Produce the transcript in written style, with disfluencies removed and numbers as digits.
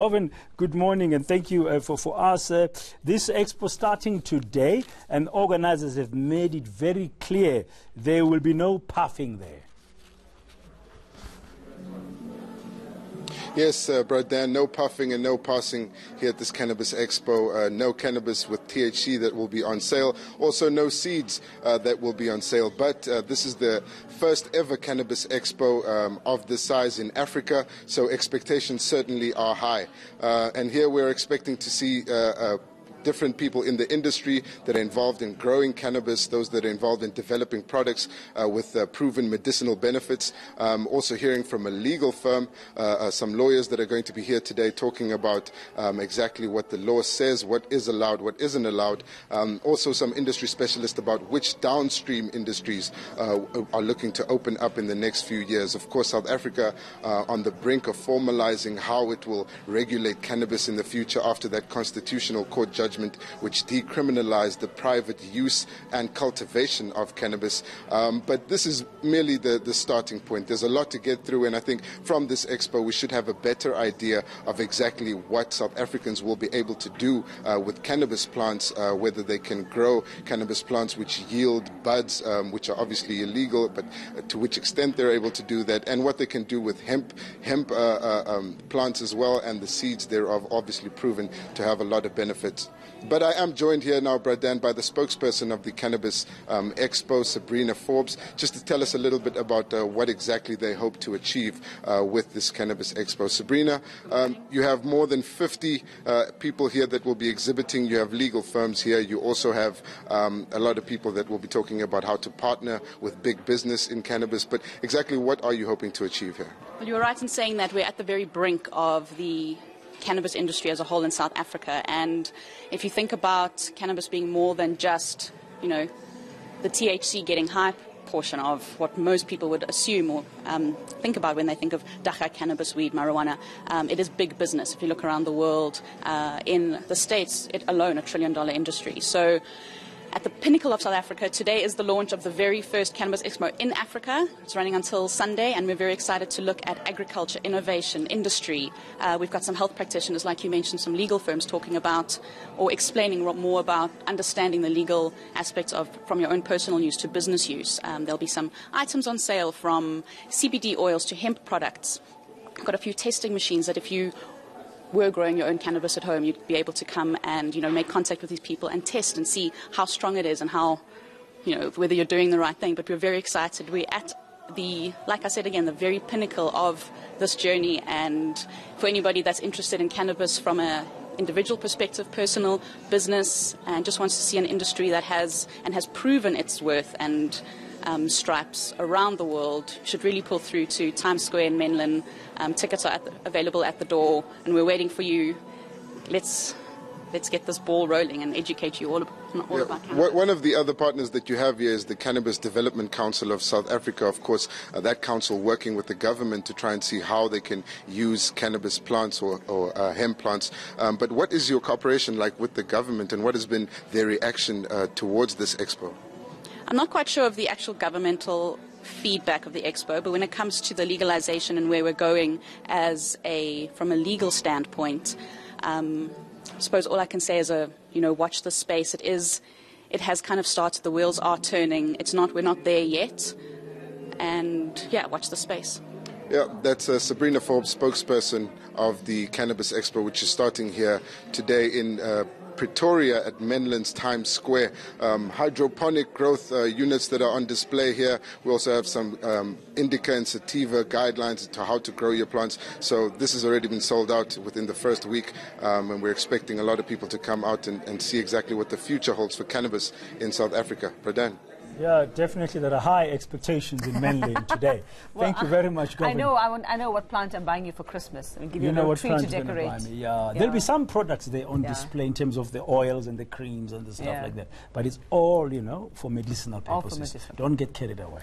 Govan, good morning and thank you for us. This expo starting today, and organizers have made it very clear there will be no puffing there. Yes, Dan, no puffing and no passing here at this Cannabis Expo. No cannabis with THC that will be on sale. Also, no seeds that will be on sale. But this is the first ever Cannabis Expo of this size in Africa, so expectations certainly are high. And here we're expecting to see different people in the industry that are involved in growing cannabis, those that are involved in developing products with proven medicinal benefits. Also hearing from a legal firm, some lawyers that are going to be here today talking about exactly what the law says, what is allowed, what isn't allowed. Also some industry specialists about which downstream industries are looking to open up in the next few years. Of course, South Africa on the brink of formalizing how it will regulate cannabis in the future after that constitutional court judgment which decriminalized the private use and cultivation of cannabis. But this is merely the starting point. There's a lot to get through, and I think from this expo we should have a better idea of exactly what South Africans will be able to do with cannabis plants, whether they can grow cannabis plants which yield buds, which are obviously illegal, but to which extent they're able to do that, and what they can do with hemp plants as well, and the seeds thereof obviously proven to have a lot of benefits. But I am joined here now, Dan, by the spokesperson of the Cannabis Expo, Sabrina Forbes, just to tell us a little bit about what exactly they hope to achieve with this Cannabis Expo. Sabrina, you have more than 50 people here that will be exhibiting. You have legal firms here. You also have a lot of people that will be talking about how to partner with big business in cannabis. But exactly what are you hoping to achieve here? Well, you're right in saying that we're at the very brink of the cannabis industry as a whole in South Africa, and if you think about cannabis being more than just, the THC getting high portion of what most people would assume or think about when they think of dacha, cannabis, weed, marijuana, it is big business. If you look around the world, in the States, it alone, $1 trillion industry. So at the pinnacle of South Africa, today is the launch of the very first Cannabis Expo in Africa. It's running until Sunday, and we're very excited to look at agriculture, innovation, industry. We've got some health practitioners, like you mentioned, some legal firms talking about or explaining more about understanding the legal aspects of from your own personal use to business use. There'll be some items on sale from CBD oils to hemp products. We've got a few testing machines that if you were growing your own cannabis at home, you'd be able to come and, make contact with these people and test and see how strong it is and how, whether you're doing the right thing. But we're very excited. We're at like I said again, the very pinnacle of this journey. And for anybody that's interested in cannabis from a individual perspective, personal, business, and just wants to see an industry that has proven its worth and stripes around the world, should really pull through to Times Square in Menlyn. Tickets are available at the door, and we're waiting for you. Let's get this ball rolling and educate you all about cannabis. One of the other partners that you have here is the Cannabis Development Council of South Africa. Of course, that council working with the government to try and see how they can use cannabis plants or hemp plants. But what is your cooperation like with the government, and what has been their reaction towards this expo? I'm not quite sure of the actual governmental feedback of the expo, but when it comes to the legalization and where we're going from a legal standpoint, I suppose all I can say is watch the space. It has kind of started. The wheels are turning. We're not there yet, and watch the space. Yeah, that's Sabrina Forbes, spokesperson of the Cannabis Expo, which is starting here today in Pretoria at Menlyn's Times Square. Hydroponic growth units that are on display here. We also have some indica and sativa guidelines to how to grow your plants. So this has already been sold out within the first week, and we're expecting a lot of people to come out and see exactly what the future holds for cannabis in South Africa. Pradan. Yeah, definitely there are high expectations in Menlyn today. Thank you very much, Govan. I know what plant I'm buying you for Christmas. I'll give you a little tree to decorate. There'll be some products there on display in terms of the oils and the creams and the stuff like that. But it's all, for medicinal purposes. Don't get carried away.